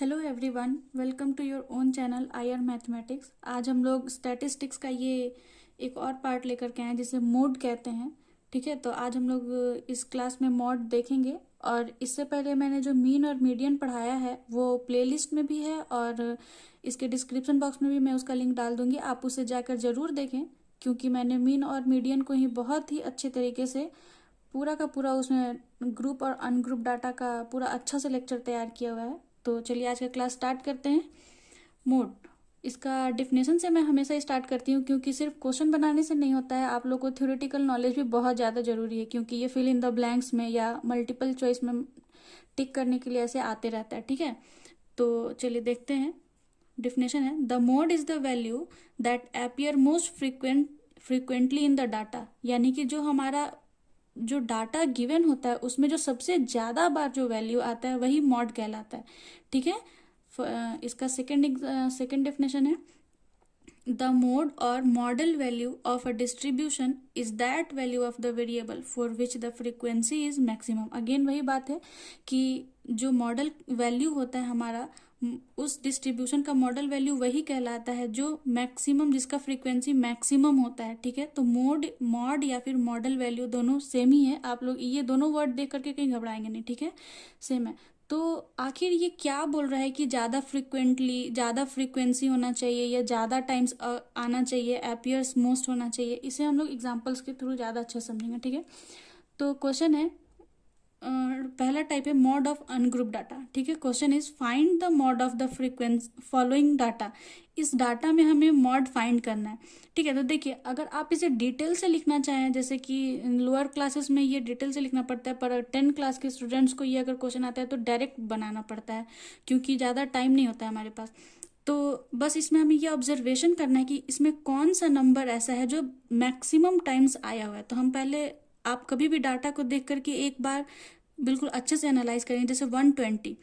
Hello everyone, welcome to your own channel I R mathematics. आज हम लोग statistics का ये एक और पार्ट लेकर के आए हैं जिसे मोड कहते हैं। ठीक है, तो आज हम लोग इस क्लास में मोड देखेंगे। और इससे पहले मैंने जो मीन और मीडियन पढ़ाया है वो प्लेलिस्ट में भी है और इसके डिस्क्रिप्शन बॉक्स में भी मैं उसका लिंक डाल दूंगी, आप उसे जाकर ज़रूर देखें। क्योंकि मैंने मीन और मीडियन को ही बहुत ही अच्छे तरीके से पूरा का पूरा उसमें ग्रुप और अनग्रुप डाटा का पूरा अच्छा से लेक्चर तैयार किया हुआ है। तो चलिए आज का क्लास स्टार्ट करते हैं। मोड, इसका डिफिनेशन से मैं हमेशा स्टार्ट करती हूँ क्योंकि सिर्फ क्वेश्चन बनाने से नहीं होता है, आप लोग को थ्योरेटिकल नॉलेज भी बहुत ज़्यादा ज़रूरी है। क्योंकि ये फिल इन द ब्लैंक्स में या मल्टीपल चॉइस में टिक करने के लिए ऐसे आते रहता है। ठीक है, तो चलिए देखते हैं। डिफिनेशन है, the mode is the value that appear most frequently in the data. यानी कि जो हमारा जो डाटा गिवन होता है उसमें जो सबसे ज़्यादा बार जो वैल्यू आता है वही मॉड कहलाता है। ठीक है, इसका सेकंड डेफिनेशन है, द मोड और model value of a distribution is that value of the variable for which the frequency is maximum. Again वही बात है कि जो मॉडल वैल्यू होता है हमारा, उस डिस्ट्रीब्यूशन का मॉडल वैल्यू वही कहलाता है जो मैक्सिमम, जिसका फ्रीक्वेंसी मैक्सिमम होता है। ठीक है, तो मॉड या फिर मॉडल वैल्यू दोनों सेम ही है। आप लोग ये दोनों वर्ड देख करके कहीं घबराएंगे नहीं। ठीक है, सेम है। तो आखिर ये क्या बोल रहा है कि ज़्यादा फ्रीक्वेंसी होना चाहिए या ज़्यादा टाइम्स आना चाहिए, अपीयर्स मोस्ट होना चाहिए, इसे हम लोग एग्जांपल्स के थ्रू ज़्यादा अच्छा समझेंगे। ठीक है, तो क्वेश्चन है, पहला टाइप है मॉड ऑफ अनग्रुप डाटा। ठीक है, question is find the mode of the frequency following data. इस डाटा में हमें मॉड फाइंड करना है। ठीक है, तो देखिए, अगर आप इसे डिटेल से लिखना चाहें, जैसे कि लोअर क्लासेस में ये डिटेल से लिखना पड़ता है, पर 10 क्लास के स्टूडेंट्स को ये अगर क्वेश्चन आता है तो डायरेक्ट बनाना पड़ता है क्योंकि ज़्यादा टाइम नहीं होता है हमारे पास। तो बस इसमें हमें ये ऑब्जर्वेशन करना है कि इसमें कौन सा नंबर ऐसा है जो मैक्सिमम टाइम्स आया हुआ है। तो हम पहले, आप कभी भी डाटा को देख करके एक बार बिल्कुल अच्छे से एनालाइज करेंगे। जैसे 120,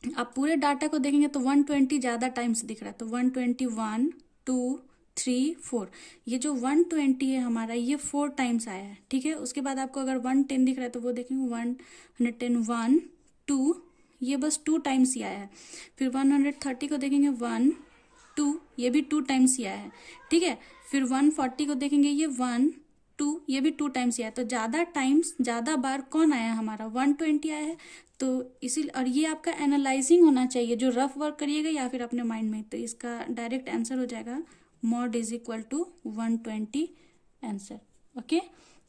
आप पूरे डाटा को देखेंगे तो 120 ज़्यादा टाइम्स दिख रहा है। तो 120, 1 2 3 4, ये जो 120 है हमारा, ये 4 टाइम्स आया है। ठीक है, उसके बाद आपको अगर 110 दिख रहा है तो वो देखेंगे 110, 1 2, ये बस 2 टाइम्स ही आया है। फिर 130 को देखेंगे 1 2, ये भी 2 टाइम्स ही आया है। ठीक है, फिर 140 को देखेंगे, ये 1 2, ये भी 2 टाइम्स ही आया है। तो ज़्यादा टाइम्स, ज़्यादा बार कौन आया हमारा, 120 आया है। तो इसी, और ये आपका एनालाइजिंग होना चाहिए, जो रफ वर्क करिएगा या फिर अपने माइंड में। तो इसका डायरेक्ट आंसर हो जाएगा mode is equal to 120 answer. Okay,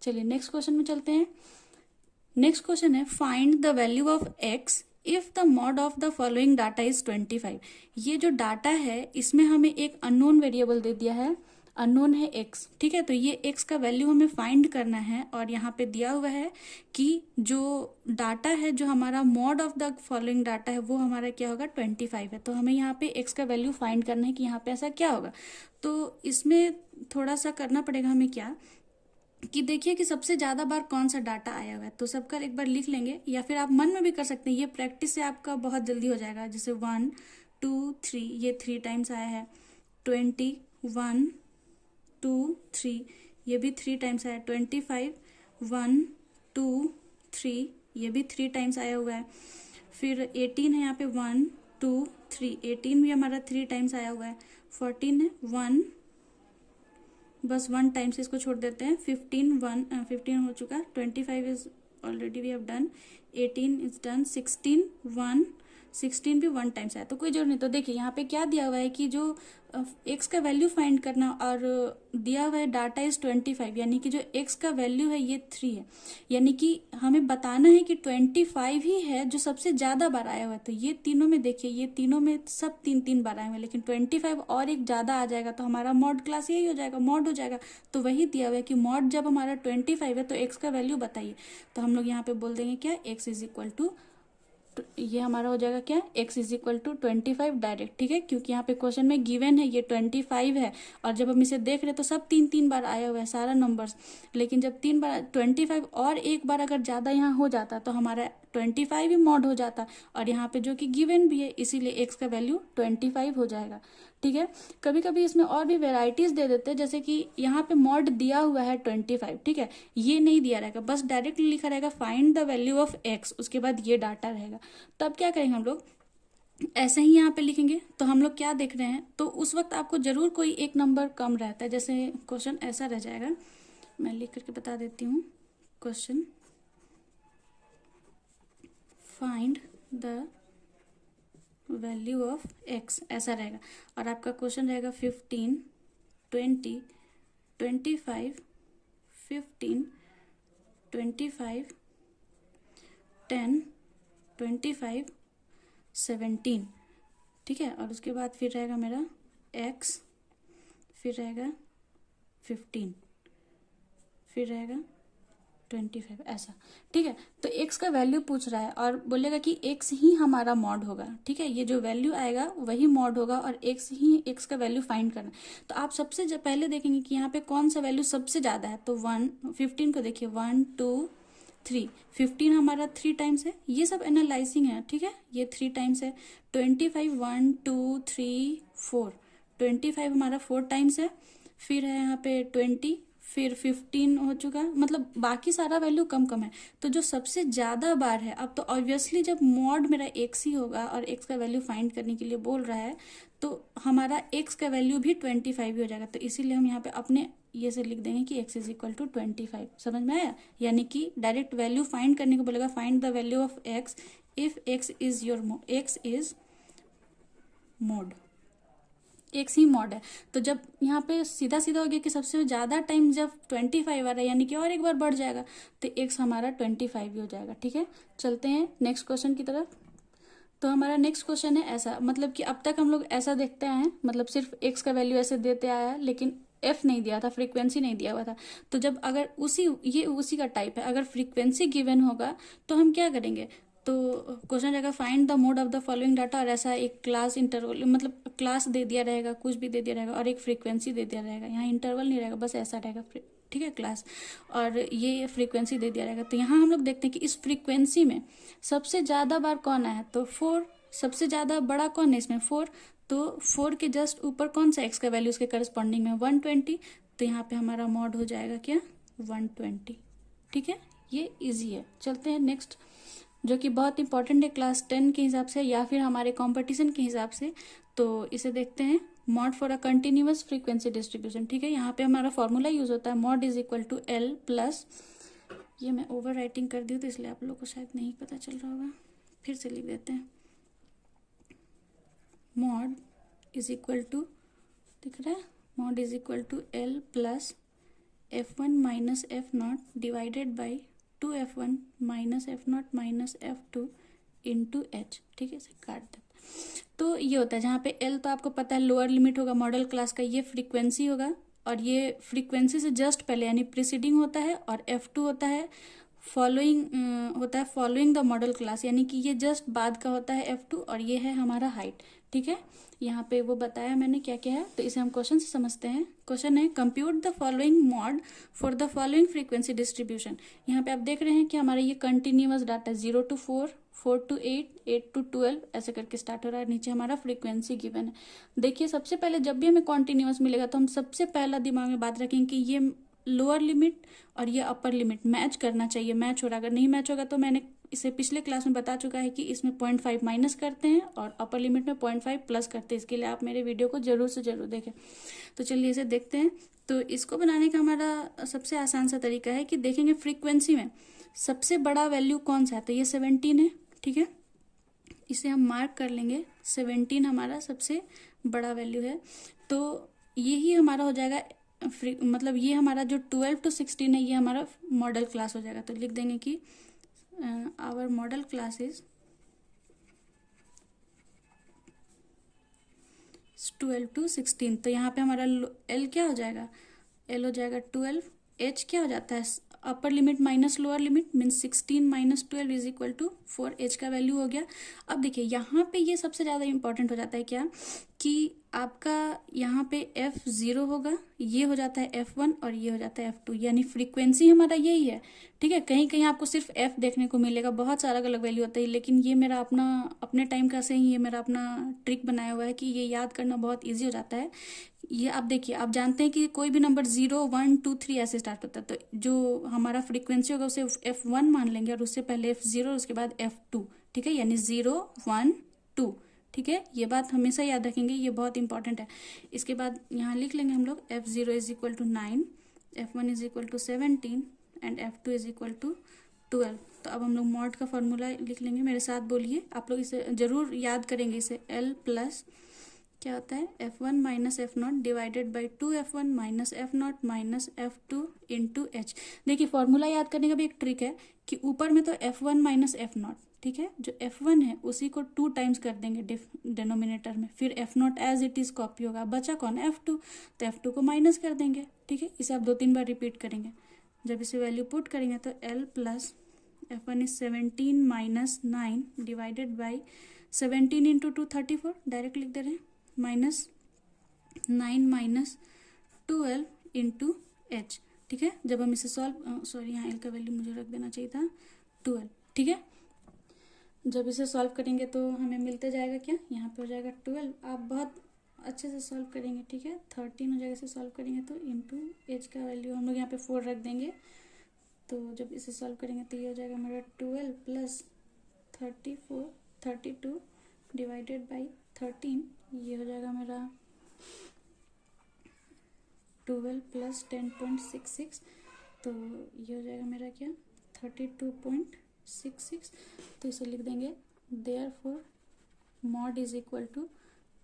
चलिए नेक्स्ट क्वेश्चन में चलते हैं। नेक्स्ट क्वेश्चन है, find the value of x if the mode of the following data is 25। ये जो डाटा है इसमें हमें एक अननोन वेरिएबल दे दिया है, अननोन है एक्स। ठीक है, तो ये एक्स का वैल्यू हमें फाइंड करना है और यहाँ पे दिया हुआ है कि जो डाटा है, जो हमारा mod of the following data है, वो हमारा क्या होगा, 25 है। तो हमें यहाँ पे एक्स का वैल्यू फाइंड करना है कि यहाँ पे ऐसा क्या होगा। तो इसमें थोड़ा सा करना पड़ेगा हमें, क्या कि देखिए कि सबसे ज़्यादा बार कौन सा डाटा आया हुआ है। तो सबका एक बार लिख लेंगे या फिर आप मन में भी कर सकते हैं, ये प्रैक्टिस से आपका बहुत जल्दी हो जाएगा। जैसे 1 2 3, ये 3 टाइम्स आया है। 20, 1 2 3, ये भी 3 टाइम्स आया है। 25, 1 2 3, ये भी 3 टाइम्स आया हुआ है। फिर 18 है यहाँ पे, 1 2 3, 18 भी हमारा 3 टाइम्स आया हुआ है। 14 है, 1, बस 1 टाइम्स इसको छोड़ देते हैं। 15 हो चुका। 25 is already we have done. 18 is done. 16 भी 1 टाइम्स आया, तो कोई जरूर नहीं। तो देखिए यहाँ पे क्या दिया हुआ है कि जो एक्स का वैल्यू फाइंड करना, और दिया हुआ है डाटा इज 25, यानी कि जो एक्स का वैल्यू है ये 3 है। यानी कि हमें बताना है कि 25 ही है जो सबसे ज़्यादा बार आया हुआ है। तो ये तीनों में देखिए, ये तीनों में सब 3 बार आए हुए हैं, लेकिन 25 और एक ज़्यादा आ जाएगा तो हमारा मॉड क्लास यही हो जाएगा, मॉड हो जाएगा। तो वही दिया हुआ है कि मॉड जब हमारा 25 है तो एक्स का वैल्यू बताइए। तो हम लोग यहाँ पे बोल देंगे क्या, एक्स इज इक्वल टू, ये हमारा हो जाएगा क्या, x is equal to 25 direct. ठीक है, क्योंकि यहाँ पे क्वेश्चन में गिवन है ये 25 है, और जब हम इसे देख रहे हैं तो सब 3 बार आया हुआ है सारा नंबर्स। लेकिन जब 3 बार 25 और एक बार अगर ज़्यादा यहाँ हो जाता तो हमारा 25 ही मॉड हो जाता, और यहाँ पे जो कि गिवन भी है, इसीलिए x का वैल्यू 25 हो जाएगा। ठीक है, कभी कभी इसमें और भी वेराइटीज दे देते हैं, जैसे कि यहाँ पे मॉड दिया हुआ है 25। ठीक है, ये नहीं दिया रहेगा, बस डायरेक्टली लिखा रहेगा find the value of x, उसके बाद ये डाटा रहेगा। तब क्या करेंगे हम लोग, ऐसे ही यहाँ पे लिखेंगे तो हम लोग क्या देख रहे हैं, तो उस वक्त आपको जरूर कोई एक नंबर कम रहता है। जैसे क्वेश्चन ऐसा रह जाएगा, मैं लिख करके बता देती हूँ। Question, find the value of x, ऐसा रहेगा। और आपका क्वेश्चन रहेगा 15, 20, 25, 15, 25, 10, 25, 17, ठीक है। और उसके बाद फिर रहेगा मेरा एक्स, फिर रहेगा 15, फिर रहेगा 25, ऐसा, ठीक है। तो x का वैल्यू पूछ रहा है और बोलेगा कि x ही हमारा मॉड होगा, ठीक है। ये जो वैल्यू आएगा वही मॉड होगा और x का वैल्यू फाइंड करना है। तो आप सबसे पहले देखेंगे कि यहाँ पे कौन सा वैल्यू सबसे ज्यादा है। तो 15 को देखिए, 1 2 3, 15 हमारा 3 टाइम्स है, ये सब एनालाइजिंग है, ठीक है। ये 3 टाइम्स है। 25 1 2 3 4, 25 हमारा 4 टाइम्स है। फिर है यहाँ पे 20, फिर 15 हो चुका, मतलब बाकी सारा वैल्यू कम कम है। तो जो सबसे ज्यादा बार है, अब तो ऑब्वियसली जब मॉड मेरा x ही होगा और x का वैल्यू फाइंड करने के लिए बोल रहा है, तो हमारा x का वैल्यू भी 25 ही हो जाएगा। तो इसीलिए हम यहाँ पे अपने ये से लिख देंगे कि x इज इक्वल टू 25। समझ में आया? यानी कि डायरेक्ट वैल्यू फाइंड करने को बोलेगा, find the value of x if x is mode, x he mod है। तो जब यहाँ पे सीधा सीधा हो गया कि सबसे ज्यादा टाइम जब 25 आ रहा है, यानी कि और एक बार बढ़ जाएगा, तो एक्स हमारा 25 ही हो जाएगा, ठीक है। चलते हैं नेक्स्ट क्वेश्चन की तरफ। तो हमारा नेक्स्ट क्वेश्चन है ऐसा, मतलब कि अब तक हम लोग ऐसा देखते आए हैं, मतलब सिर्फ एक्स का वैल्यू ऐसे देते आया है, लेकिन एफ नहीं दिया था, फ्रीक्वेंसी नहीं दिया हुआ था। तो जब अगर उसी का टाइप है, अगर फ्रीक्वेंसी गिवन होगा तो हम क्या करेंगे, तो क्वेश्चन रहेगा find the mode of the following data, और ऐसा एक क्लास इंटरवल, मतलब क्लास दे दिया रहेगा, कुछ भी दे दिया रहेगा, और एक फ्रीक्वेंसी दे दिया रहेगा। यहाँ इंटरवल नहीं रहेगा, बस ऐसा रहेगा, ठीक है, क्लास, और ये फ्रीक्वेंसी दे दिया रहेगा। तो यहाँ हम लोग देखते हैं कि इस फ्रीक्वेंसी में सबसे ज्यादा बार कौन आया, तो 4, सबसे ज्यादा बड़ा कौन है इसमें, 4। तो 4 के जस्ट ऊपर कौन सा एक्स का वैल्यू उसके करस्पॉन्डिंग में 120, तो यहाँ पे हमारा मॉड हो जाएगा क्या, 120, ठीक है। ये इजी है। चलते हैं नेक्स्ट, जो कि बहुत इंपॉर्टेंट है क्लास 10 के हिसाब से या फिर हमारे कंपटीशन के हिसाब से। तो इसे देखते हैं, mode for a continuous frequency distribution, ठीक है। यहाँ पे हमारा फॉर्मूला यूज होता है, mode is equal to L plus, ये मैं ओवर राइटिंग कर दी हूँ तो इसलिए आप लोग को शायद नहीं पता चल रहा होगा, फिर से लिख देते हैं। मॉड इज इक्वल टू, दिख रहा है, mode is equal to L plus F1 minus F0 divided by 2F1 minus F0 minus F2 into H, ठीक है, इसे काट देते। तो ये होता है, जहाँ पे L तो आपको पता है लोअर लिमिट होगा मॉडल क्लास का, ये फ्रीक्वेंसी होगा, और ये फ्रीक्वेंसी से जस्ट पहले यानी प्रीसीडिंग होता है, और F2 होता है फॉलोइंग द मॉडल क्लास, यानी कि ये जस्ट बाद का होता है F2, और ये है हमारा हाइट, ठीक है। यहाँ पे वो बताया मैंने क्या क्या है, तो इसे हम क्वेश्चन से समझते हैं। क्वेश्चन है compute the following mod for the following frequency distribution. यहाँ पे आप देख रहे हैं कि हमारा ये continuous data 0 to 4, 4 to 8, 8 to 12 ऐसे करके स्टार्ट हो रहा है। नीचे हमारा फ्रीक्वेंसी गिवन है। देखिए सबसे पहले जब भी हमें कॉन्टिन्यूअस मिलेगा तो हम सबसे पहला दिमाग में बात रखेंगे कि ये लोअर लिमिट और ये अपर लिमिट मैच करना चाहिए, मैच हो रहा, अगर नहीं मैच होगा तो मैंने इसे पिछले क्लास में बता चुका है कि इसमें 0.5 माइनस करते हैं और अपर लिमिट में 0.5 प्लस करते हैं। इसके लिए आप मेरे वीडियो को जरूर से जरूर देखें। तो चलिए इसे देखते हैं। तो इसको बनाने का हमारा सबसे आसान सा तरीका है कि देखेंगे फ्रीक्वेंसी में सबसे बड़ा वैल्यू कौन सा है, तो ये 17 है, ठीक है, इसे हम मार्क कर लेंगे। 17 हमारा सबसे बड़ा वैल्यू है, तो यही हमारा हो जाएगा मतलब ये हमारा जो 12 to 16 है ये हमारा मॉडल क्लास हो जाएगा। तो लिख देंगे कि our modal class is 12 to 16। तो यहाँ पे हमारा एल क्या हो जाएगा, एल हो जाएगा 12, एच क्या हो जाता है upper limit minus lower limit means 16 minus 12 is equal to 4, H का वैल्यू हो गया। अब देखिए यहाँ पे ये सबसे ज़्यादा इंपॉर्टेंट हो जाता है क्या, कि आपका यहाँ पे F0 होगा, ये हो जाता है F1 और ये हो जाता है F2, यानी फ्रीक्वेंसी हमारा यही है, ठीक है। कहीं कहीं आपको सिर्फ F देखने को मिलेगा, बहुत सारा अलग अलग वैल्यू होता है, लेकिन ये मेरा अपने टाइम का से ही ये मेरा अपना ट्रिक बनाया हुआ है कि ये याद करना बहुत ईजी हो जाता है। ये आप देखिए, आप जानते हैं कि कोई भी नंबर 0 1 2 3 ऐसे स्टार्ट होता है, तो जो हमारा फ्रीक्वेंसी होगा उसे F1 मान लेंगे और उससे पहले F0 और उसके बाद F2, ठीक है, यानी 0 1 2, ठीक है, ये बात हमेशा याद रखेंगे, ये बहुत इंपॉर्टेंट है। इसके बाद यहाँ लिख लेंगे हम लोग F0 is equal to 9, F1 is equal to 17 and F2 is equal to 12। तो अब हम लोग मॉड का फॉर्मूला लिख लेंगे, मेरे साथ बोलिए, आप लोग इसे जरूर याद करेंगे। इसे L प्लस क्या होता है F1 minus F0 divided by 2F1 minus F0 minus F2 into H। देखिए फॉर्मूला याद करने का भी एक ट्रिक है कि ऊपर में तो F1 माइनस F0, ठीक है, जो F1 है उसी को 2 टाइम्स कर देंगे डिनोमिनेटर में, फिर F0 as it is copy होगा, बचा कौन F2, तो F2 को माइनस कर देंगे, ठीक है। इसे आप 2-3 बार रिपीट करेंगे। जब इसे वैल्यू पुट करेंगे तो L plus F1 is 17 minus 9 divided by 17 into 2 34, direct लिख दे रहे हैं, माइनस 9 माइनस 12 इंटू H, ठीक है। जब हम इसे सॉल्व यहाँ L का वैल्यू मुझे रख देना चाहिए था 12, ठीक है। जब इसे सॉल्व करेंगे तो हमें मिलते जाएगा क्या, यहाँ पे हो जाएगा 12। आप बहुत अच्छे से सॉल्व करेंगे, ठीक है। 13 हो जाएगा, इसे सॉल्व करेंगे तो इंटू H का वैल्यू हम लोग यहाँ पे 4 रख देंगे। तो जब इसे सॉल्व करेंगे तो ये हो जाएगा हमारा 12 प्लस 32 डिवाइडेड बाई 13, ये हो जाएगा मेरा 12 प्लस 10.66, तो ये हो जाएगा मेरा क्या 32.66। तो इसे लिख देंगे therefore mod is equal to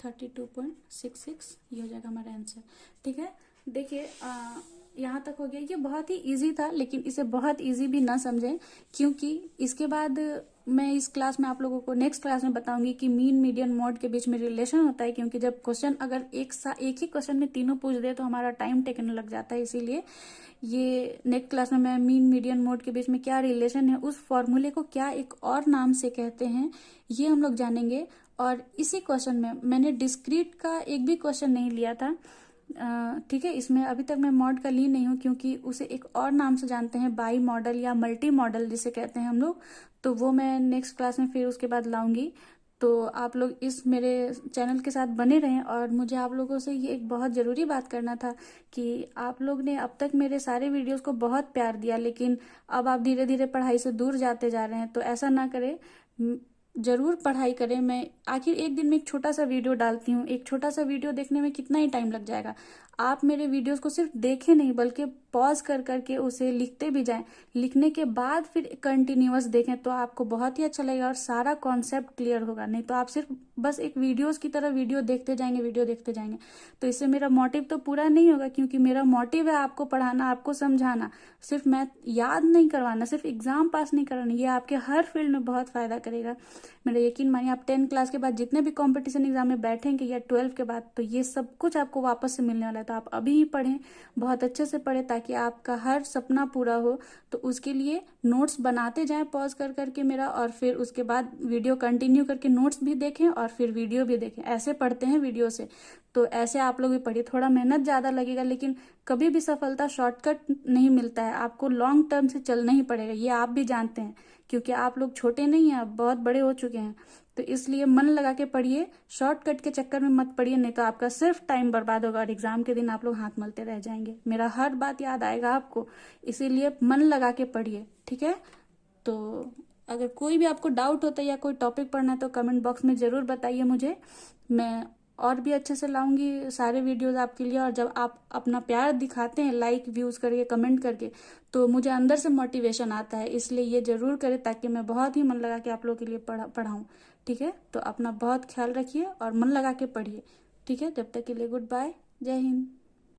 32.66, ये हो जाएगा हमारा आंसर, ठीक है। देखिए यहाँ तक हो गया, ये बहुत ही इजी था, लेकिन इसे बहुत इजी भी ना समझें, क्योंकि इसके बाद मैं इस क्लास में आप लोगों को नेक्स्ट क्लास में बताऊंगी कि मीन मीडियन मॉड के बीच में रिलेशन होता है, क्योंकि जब क्वेश्चन अगर एक ही क्वेश्चन में तीनों पूछ दे तो हमारा टाइम टेकने लग जाता है। इसीलिए ये नेक्स्ट क्लास में मैं मीन मीडियन मोड के बीच में क्या रिलेशन है, उस फॉर्मूले को क्या एक और नाम से कहते हैं, ये हम लोग जानेंगे। और इसी क्वेश्चन में मैंने डिस्क्रीट का एक भी क्वेश्चन नहीं लिया था, ठीक है। इसमें अभी तक मैं मॉड का ली नहीं हूँ, क्योंकि उसे एक और नाम से जानते हैं, बाई मॉडल या मल्टी मॉडल जिसे कहते हैं हम लोग। तो वो मैं नेक्स्ट क्लास में फिर उसके बाद लाऊंगी। तो आप लोग इस मेरे चैनल के साथ बने रहें। और मुझे आप लोगों से ये एक बहुत ज़रूरी बात करना था कि आप लोग ने अब तक मेरे सारे वीडियोस को बहुत प्यार दिया, लेकिन अब आप धीरे धीरे पढ़ाई से दूर जाते जा रहे हैं। तो ऐसा ना करें, जरूर पढ़ाई करें। मैं आखिर एक दिन में एक छोटा सा वीडियो डालती हूँ, एक छोटा सा वीडियो देखने में कितना ही टाइम लग जाएगा। आप मेरे वीडियोस को सिर्फ देखें नहीं, बल्कि पॉज कर करके उसे लिखते भी जाएं। लिखने के बाद फिर कंटिन्यूअस देखें तो आपको बहुत ही अच्छा लगेगा और सारा कॉन्सेप्ट क्लियर होगा। नहीं तो आप सिर्फ बस एक वीडियोस की तरह वीडियो देखते जाएंगे, तो इससे मेरा मोटिव तो पूरा नहीं होगा, क्योंकि मेरा मोटिव है आपको पढ़ाना, आपको समझाना, सिर्फ मैथ याद नहीं करवाना, सिर्फ एग्जाम पास नहीं कराना। ये आपके हर फील्ड में बहुत फायदा करेगा, मेरा यकीन मानिए। आप 10 क्लास के बाद जितने भी कंपटीशन एग्जाम में बैठेंगे या 12 के बाद, तो ये सब कुछ आपको वापस से मिलने वाला है। तो आप अभी ही पढ़ें, बहुत अच्छे से पढ़ें, ताकि आपका हर सपना पूरा हो। तो उसके लिए नोट्स बनाते जाएं पॉज कर करके मेरा, और फिर उसके बाद वीडियो कंटिन्यू करके नोट्स भी देखें और फिर वीडियो भी देखें। ऐसे पढ़ते हैं वीडियो से, तो ऐसे आप लोग भी पढ़िए। थोड़ा मेहनत ज़्यादा लगेगा, लेकिन कभी भी सफलता शॉर्टकट नहीं मिलता है, आपको लॉन्ग टर्म से चलना ही पड़ेगा। ये आप भी जानते हैं, क्योंकि आप लोग छोटे नहीं हैं, आप बहुत बड़े हो चुके हैं। तो इसलिए मन लगा के पढ़िए, शॉर्टकट के चक्कर में मत पढ़िए, नहीं तो आपका सिर्फ टाइम बर्बाद होगा और एग्जाम के दिन आप लोग हाथ मलते रह जाएंगे। मेरा हर बात याद आएगा आपको, इसीलिए मन लगा के पढ़िए, ठीक है। तो अगर कोई भी आपको डाउट होता है या कोई टॉपिक पढ़ना है तो कमेंट बॉक्स में ज़रूर बताइए मुझे, मैं और भी अच्छे से लाऊंगी सारे वीडियोस आपके लिए। और जब आप अपना प्यार दिखाते हैं लाइक व्यूज़ करके कमेंट करके, तो मुझे अंदर से मोटिवेशन आता है। इसलिए ये ज़रूर करें, ताकि मैं बहुत ही मन लगा के आप लोगों के लिए पढ़ाऊँ, ठीक है। तो अपना बहुत ख्याल रखिए और मन लगा के पढ़िए, ठीक है। जब तक के लिए गुड बाय, जय हिंद।